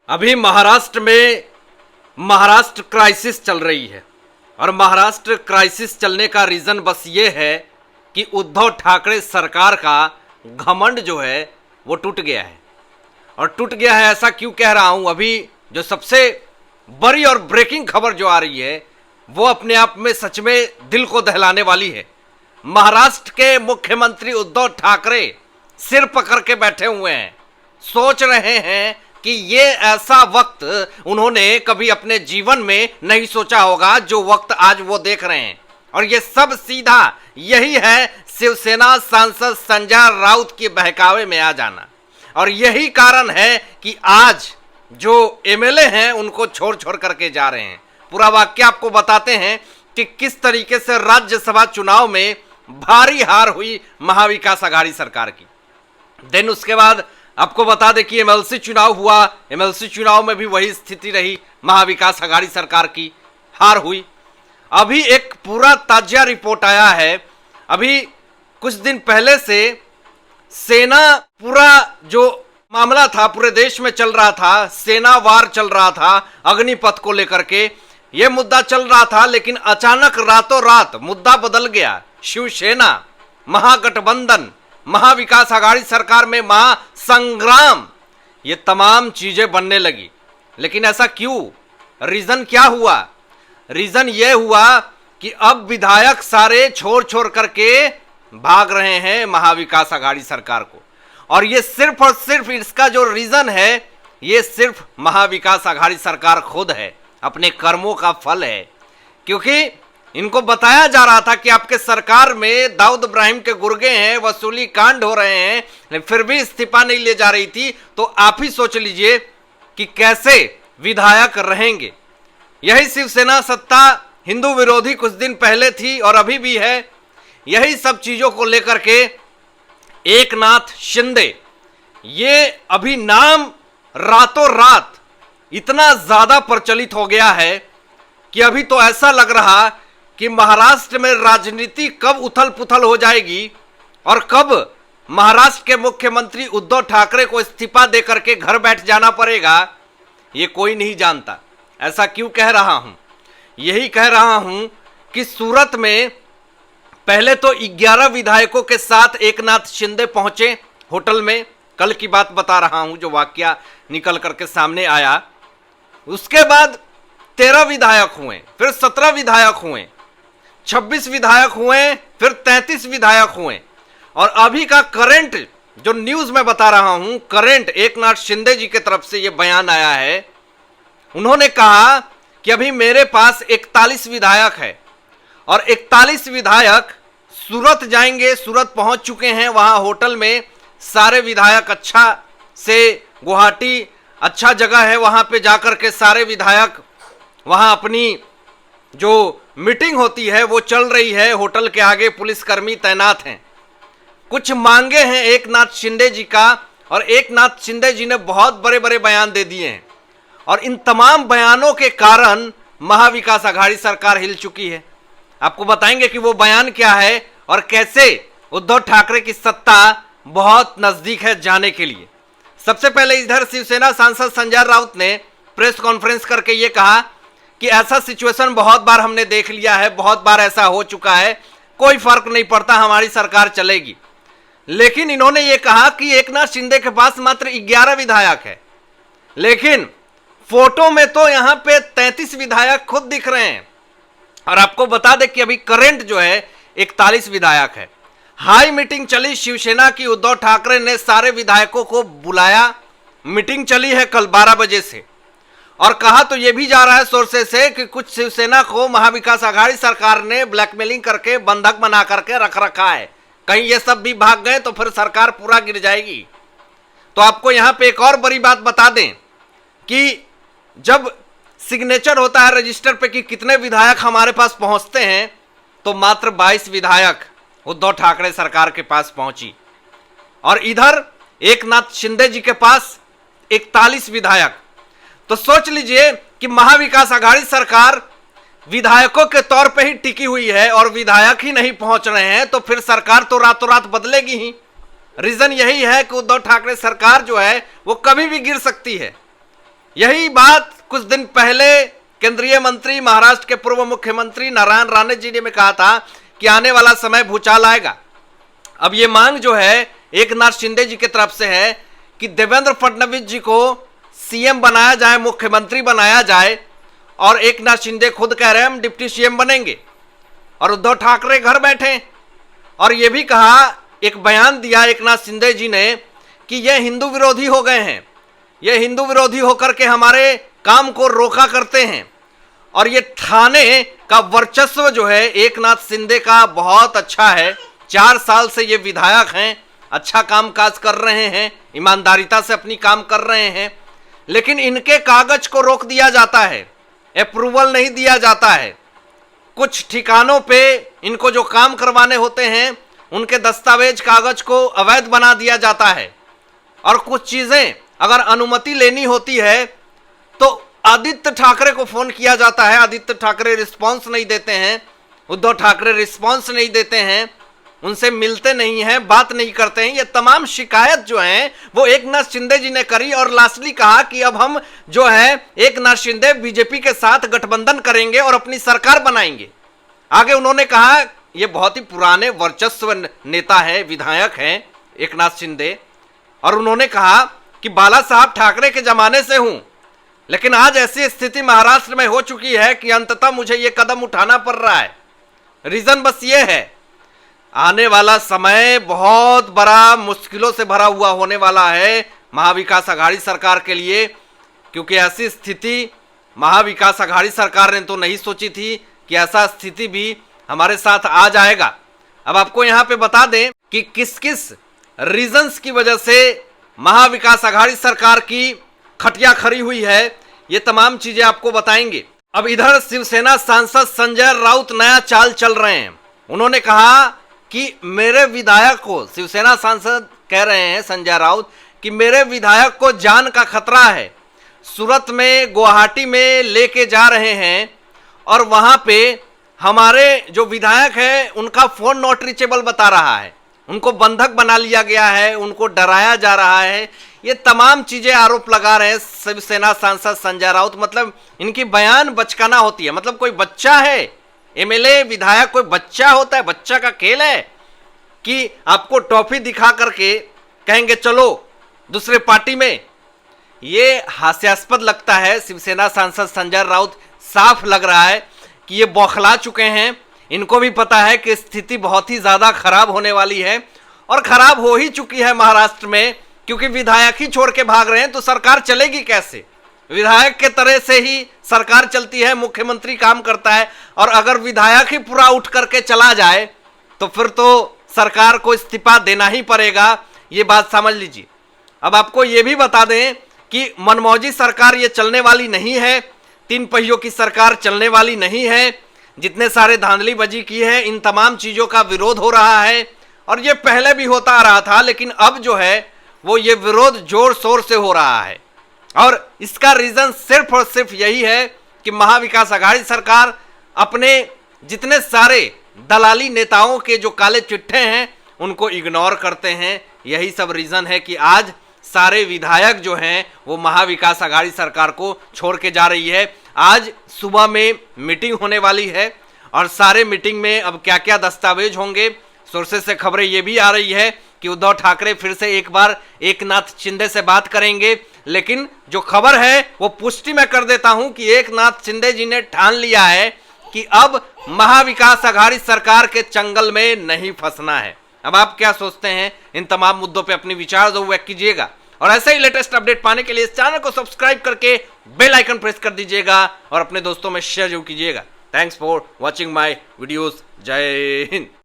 अभी महाराष्ट्र में महाराष्ट्र क्राइसिस चल रही है और महाराष्ट्र क्राइसिस चलने का रीज़न बस ये है कि उद्धव ठाकरे सरकार का घमंड जो है वो टूट गया है। और टूट गया है ऐसा क्यों कह रहा हूँ, अभी जो सबसे बड़ी और ब्रेकिंग खबर जो आ रही है वो अपने आप में सच में दिल को दहलाने वाली है। महाराष्ट्र के मुख्यमंत्री उद्धव ठाकरे सिर पकड़ के बैठे हुए हैं, सोच रहे हैं कि ये ऐसा वक्त उन्होंने कभी अपने जीवन में नहीं सोचा होगा जो वक्त आज वो देख रहे हैं। और ये सब सीधा यही है शिवसेना सांसद संजय राउत के बहकावे में आ जाना। और यही कारण है कि आज जो एमएलए हैं उनको छोड़ छोड़ करके जा रहे हैं। पूरा वाक्य आपको बताते हैं कि किस तरीके से राज्यसभा चुनाव में भारी हार हुई महाविकास आघाड़ी सरकार की। देन उसके बाद आपको बता दें कि एमएलसी चुनाव हुआ, एमएलसी चुनाव में भी वही स्थिति रही, महाविकास आघाड़ी सरकार की हार हुई। अभी एक पूरा ताजा रिपोर्ट आया है, अभी कुछ दिन पहले से सेना पूरा जो मामला था पूरे देश में चल रहा था, सेना वार चल रहा था, अग्निपथ को लेकर के ये मुद्दा चल रहा था, लेकिन अचानक रातों रात मुद्दा बदल गया। शिवसेना, महागठबंधन, महाविकास आघाड़ी सरकार में महासंग्राम, ये तमाम चीजें बनने लगी। लेकिन ऐसा क्यों, रीजन क्या हुआ? रीजन ये हुआ कि अब विधायक सारे छोड़ छोड़ करके भाग रहे हैं महाविकास आघाड़ी सरकार को। और ये सिर्फ और सिर्फ इसका जो रीजन है ये सिर्फ महाविकास आघाड़ी सरकार खुद है, अपने कर्मों का फल है। क्योंकि इनको बताया जा रहा था कि आपके सरकार में दाऊद इब्राहिम के गुर्गे हैं, वसूली कांड हो रहे हैं, फिर भी इस्तीफा नहीं ले जा रही थी। तो आप ही सोच लीजिए कि कैसे विधायक रहेंगे। यही शिवसेना सत्ता हिंदू विरोधी कुछ दिन पहले थी और अभी भी है। यही सब चीजों को लेकर के एकनाथ शिंदे, ये अभी नाम रातों रात इतना ज्यादा प्रचलित हो गया है कि अभी तो ऐसा लग रहा कि महाराष्ट्र में राजनीति कब उथल पुथल हो जाएगी और कब महाराष्ट्र के मुख्यमंत्री उद्धव ठाकरे को इस्तीफा देकर के घर बैठ जाना पड़ेगा, ये कोई नहीं जानता। ऐसा क्यों कह रहा हूं? यही कह रहा हूं कि सूरत में पहले तो 11 विधायकों के साथ एकनाथ शिंदे पहुंचे होटल में। कल की बात बता रहा हूं जो वाकया निकल करके सामने आया। उसके बाद 13 विधायक हुए, फिर 17 विधायक हुए, 26 विधायक हुए, फिर 33 विधायक हुए। और अभी का करंट जो न्यूज में बता रहा हूं, करंट एकनाथ शिंदे जी की तरफ से यह बयान आया है। उन्होंने कहा कि अभी मेरे पास 41 विधायक है और 41 विधायक सूरत जाएंगे, सूरत पहुंच चुके हैं। वहां होटल में सारे विधायक अच्छा से, गुवाहाटी अच्छा जगह है, वहां पे जाकर के सारे विधायक वहां अपनी जो मीटिंग होती है वो चल रही है। होटल के आगे पुलिसकर्मी तैनात हैं। कुछ मांगे हैं एकनाथ शिंदे जी का और एकनाथ शिंदे जी ने बहुत बड़े बड़े बयान दे दिए हैं। और इन तमाम बयानों के कारण महाविकास आघाड़ी सरकार हिल चुकी है। आपको बताएंगे कि वो बयान क्या है और कैसे उद्धव ठाकरे की सत्ता बहुत नजदीक है जाने के लिए। सबसे पहले इधर शिवसेना सांसद संजय राउत ने प्रेस कॉन्फ्रेंस करके ये कहा कि ऐसा सिचुएशन बहुत बार हमने देख लिया है, बहुत बार ऐसा हो चुका है, कोई फर्क नहीं पड़ता, हमारी सरकार चलेगी। लेकिन इन्होंने ये कहा कि एकनाथ शिंदे के पास मात्र 11 विधायक है, लेकिन फोटो में तो यहां पे 33 विधायक खुद दिख रहे हैं। और आपको बता दें कि अभी करंट जो है 41 विधायक है। हाई मीटिंग चली शिवसेना की, उद्धव ठाकरे ने सारे विधायकों को बुलाया। मीटिंग चली है कल 12 बजे से। और कहा तो यह भी जा रहा है सोर्सेस से कि कुछ शिवसेना को महाविकास आघाड़ी सरकार ने ब्लैकमेलिंग करके बंधक बना करके रख रखा है, कहीं ये सब भी भाग गए तो फिर सरकार पूरा गिर जाएगी। तो आपको यहां पे एक और बड़ी बात बता दें कि जब सिग्नेचर होता है रजिस्टर पे कि कितने विधायक हमारे पास पहुंचते हैं, तो मात्र 22 विधायक उद्धव ठाकरे सरकार के पास पहुंची। और इधर एकनाथ शिंदे जी के पास 41 विधायक। तो सोच लीजिए कि महाविकास आघाड़ी सरकार विधायकों के तौर पे ही टिकी हुई है और विधायक ही नहीं पहुंच रहे हैं, तो फिर सरकार तो रातों रात बदलेगी ही। रीजन यही है कि उद्धव ठाकरे सरकार जो है वो कभी भी गिर सकती है। यही बात कुछ दिन पहले केंद्रीय मंत्री महाराष्ट्र के पूर्व मुख्यमंत्री नारायण राणे जी ने कहा था कि आने वाला समय भूचाल आएगा। अब ये मांग जो है एकनाथ शिंदे जी की तरफ से है कि देवेंद्र फडणवीस जी को सीएम बनाया जाए, मुख्यमंत्री बनाया जाए, और एकनाथ शिंदे खुद कह रहे हैं हम डिप्टी सीएम बनेंगे, और उद्धव ठाकरे घर बैठे। और ये भी कहा, एक बयान दिया एकनाथ शिंदे जी ने कि ये हिंदू विरोधी हो गए हैं, ये हिंदू विरोधी होकर के हमारे काम को रोका करते हैं। और ये थाने का वर्चस्व जो है एकनाथ शिंदे का बहुत अच्छा है, 4 साल से ये विधायक हैं, अच्छा कामकाज कर रहे हैं, ईमानदारिता से अपनी काम कर रहे हैं, लेकिन इनके कागज को रोक दिया जाता है, अप्रूवल नहीं दिया जाता है। कुछ ठिकानों पे इनको जो काम करवाने होते हैं उनके दस्तावेज कागज को अवैध बना दिया जाता है, और कुछ चीजें अगर अनुमति लेनी होती है तो आदित्य ठाकरे को फोन किया जाता है, आदित्य ठाकरे रिस्पांस नहीं देते हैं, उद्धव ठाकरे रिस्पांस नहीं देते हैं, उनसे मिलते नहीं हैं, बात नहीं करते हैं। ये तमाम शिकायत जो है वो एकनाथ शिंदे जी ने करी, और लास्टली कहा कि अब हम जो है एकनाथ शिंदे बीजेपी के साथ गठबंधन करेंगे और अपनी सरकार बनाएंगे। आगे उन्होंने कहा, ये बहुत ही पुराने वर्चस्व नेता है, विधायक हैं एकनाथ शिंदे, और उन्होंने कहा कि बाला साहब ठाकरे के जमाने से हूं, लेकिन आज ऐसी स्थिति महाराष्ट्र में हो चुकी है कि अंततः मुझे ये कदम उठाना पड़ रहा है। रीजन बस ये है, आने वाला समय बहुत बड़ा मुश्किलों से भरा हुआ होने वाला है महाविकास आघाड़ी सरकार के लिए, क्योंकि ऐसी स्थिति महाविकास आघाड़ी सरकार ने तो नहीं सोची थी कि ऐसा स्थिति भी हमारे साथ आ जाएगा। अब आपको यहां पे बता दें कि किस किस रीजंस की वजह से महाविकास आघाड़ी सरकार की खटिया खड़ी हुई है, ये तमाम चीजें आपको बताएंगे। अब इधर शिवसेना सांसद संजय राउत नया चाल चल रहे हैं। उन्होंने कहा कि मेरे विधायक को, शिवसेना सांसद कह रहे हैं संजय राउत कि मेरे विधायक को जान का खतरा है, सूरत में गुवाहाटी में लेके जा रहे हैं, और वहां पे हमारे जो विधायक है उनका फोन नॉट रीचेबल बता रहा है, उनको बंधक बना लिया गया है, उनको डराया जा रहा है। ये तमाम चीजें आरोप लगा रहे हैं शिवसेना सांसद संजय राउत। मतलब इनकी बयान बचकाना होती है, मतलब कोई बच्चा है, एमएलए विधायक कोई बच्चा होता है, बच्चा का खेल है कि आपको टॉफी दिखा करके कहेंगे चलो दूसरे पार्टी में। ये हास्यास्पद लगता है। शिवसेना सांसद संजय राउत साफ लग रहा है कि ये बौखला चुके हैं, इनको भी पता है कि स्थिति बहुत ही ज्यादा खराब होने वाली है, और खराब हो ही चुकी है महाराष्ट्र में, क्योंकि विधायक ही छोड़ के भाग रहे हैं तो सरकार चलेगी कैसे। विधायक के तरह से ही सरकार चलती है, मुख्यमंत्री काम करता है, और अगर विधायक ही पूरा उठ करके चला जाए तो फिर तो सरकार को इस्तीफा देना ही पड़ेगा, ये बात समझ लीजिए। अब आपको ये भी बता दें कि मनमौजी सरकार ये चलने वाली नहीं है, 3 पहियों की सरकार चलने वाली नहीं है। जितने सारे धांधलीबाजी की है, इन तमाम चीजों का विरोध हो रहा है, और ये पहले भी होता आ रहा था, लेकिन अब जो है वो ये विरोध जोर शोर से हो रहा है। और इसका रीजन सिर्फ और सिर्फ यही है कि महाविकास आघाड़ी सरकार अपने जितने सारे दलाली नेताओं के जो काले चिट्ठे हैं उनको इग्नोर करते हैं। यही सब रीजन है कि आज सारे विधायक जो हैं वो महाविकास आघाड़ी सरकार को छोड़ के जा रही है। आज सुबह में मीटिंग होने वाली है, और सारे मीटिंग में अब क्या क्या दस्तावेज होंगे, सोर्सेस से खबरें ये भी आ रही है कि उद्धव ठाकरे फिर से एक बार एकनाथ शिंदे से बात करेंगे। लेकिन जो खबर है वो पुष्टि मैं कर देता हूं कि एकनाथ शिंदे जी ने ठान लिया है कि अब महाविकास आघाड़ी सरकार के चंगल में नहीं फंसना है। अब आप क्या सोचते हैं, इन तमाम मुद्दों पे अपने विचार जरूर व्यक्त कीजिएगा, और ऐसे ही लेटेस्ट अपडेट पाने के लिए इस चैनल को सब्सक्राइब करके बेल आइकन प्रेस कर दीजिएगा, और अपने दोस्तों में शेयर जरूर कीजिएगा। Thanks for watching my videos. जय हिंद।